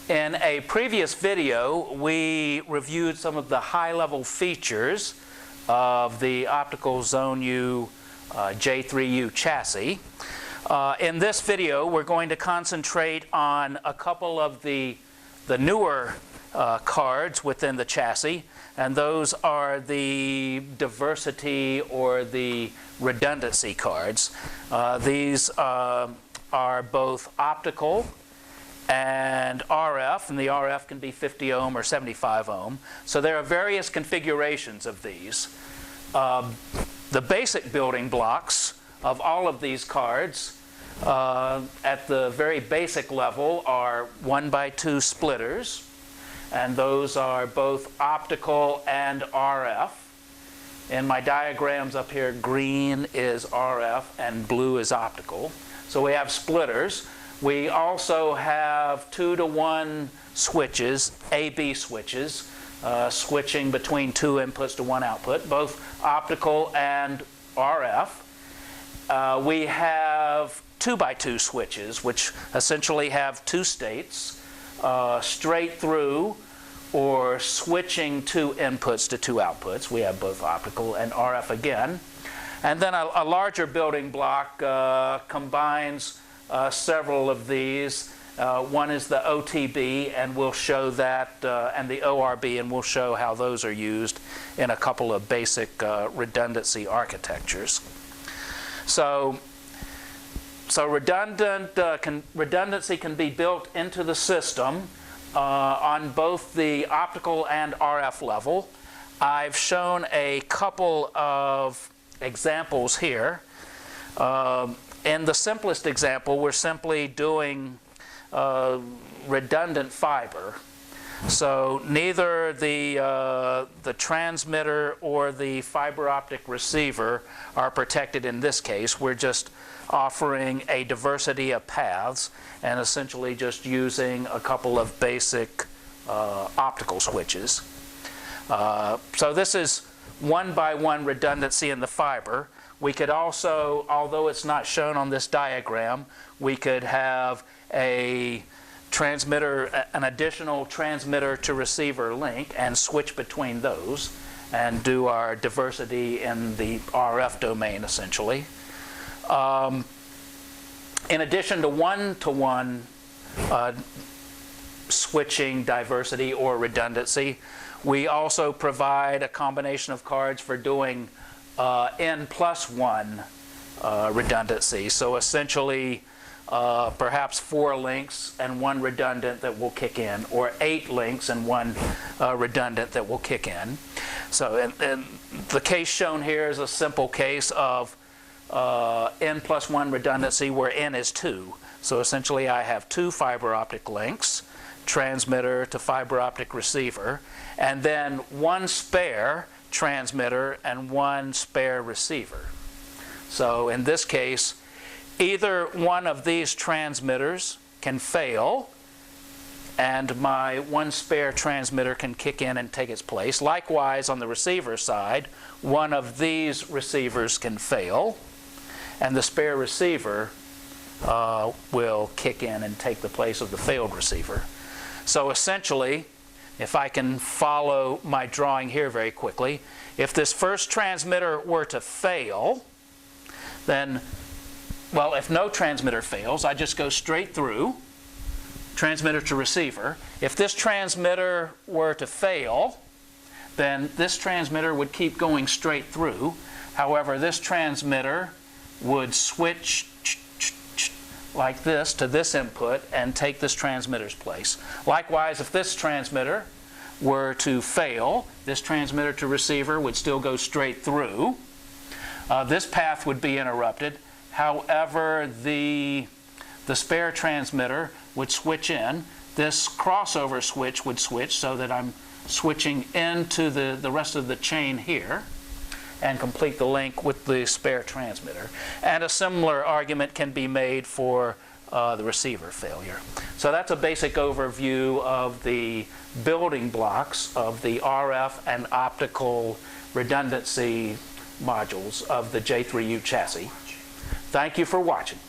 In a previous video, we reviewed some of the high-level features of the optical Zone U J3U chassis. In this video, we're going to concentrate on a couple of the newer cards within the chassis, and those are the diversity or the redundancy cards. These are both optical and RF, and the RF can be 50 ohm or 75 ohm. So there are various configurations of these. The basic building blocks of all of these cards at the very basic level are 1x2 splitters, and those are both optical and RF. In my diagrams up here, green is RF and blue is optical. So we have splitters. We also have 2-to-1 switches, AB switches, switching between two inputs to one output, both optical and RF. We have 2x2 switches, which essentially have two states, straight through or switching two inputs to two outputs. We have both optical and RF again. And then a larger building block combines several of these. One is the OTB, and we'll show that, and the ORB, and we'll show how those are used in a couple of basic redundancy architectures. So redundancy can be built into the system on both the optical and RF level. I've shown a couple of examples here. In the simplest example, we're simply doing redundant fiber. So neither the transmitter or the fiber optic receiver are protected in this case. We're just offering a diversity of paths and essentially just using a couple of basic optical switches. So this is 1x1 redundancy in the fiber. We could also, although it's not shown on this diagram, we could have a transmitter, an additional transmitter to receiver link and switch between those and do our diversity in the RF domain essentially. In addition to one-to-one switching diversity or redundancy, we also provide a combination of cards for doing N+1 redundancy. So essentially perhaps 4 links and 1 redundant that will kick in, or 8 links and 1 redundant that will kick in. So and the case shown here is a simple case of N+1 redundancy where N is 2. So essentially I have 2 fiber optic links, transmitter to fiber optic receiver, and then 1 spare transmitter and 1 spare receiver. So in this case, either one of these transmitters can fail and my 1 spare transmitter can kick in and take its place. Likewise, on the receiver side, one of these receivers can fail and the spare receiver will kick in and take the place of the failed receiver. So essentially, if I can follow my drawing here very quickly, if this first transmitter were to fail, then, well, if no transmitter fails, I just go straight through, transmitter to receiver. If this transmitter were to fail, then this transmitter would keep going straight through. However, this transmitter would switch like this to this input and take this transmitter's place. Likewise, if this transmitter were to fail, this transmitter to receiver would still go straight through. This path would be interrupted. However, the spare transmitter would switch in. This crossover switch would switch so that I'm switching into the rest of the chain here and complete the link with the spare transmitter. And a similar argument can be made for the receiver failure. So that's a basic overview of the building blocks of the RF and optical redundancy modules of the J3U chassis. Thank you for watching.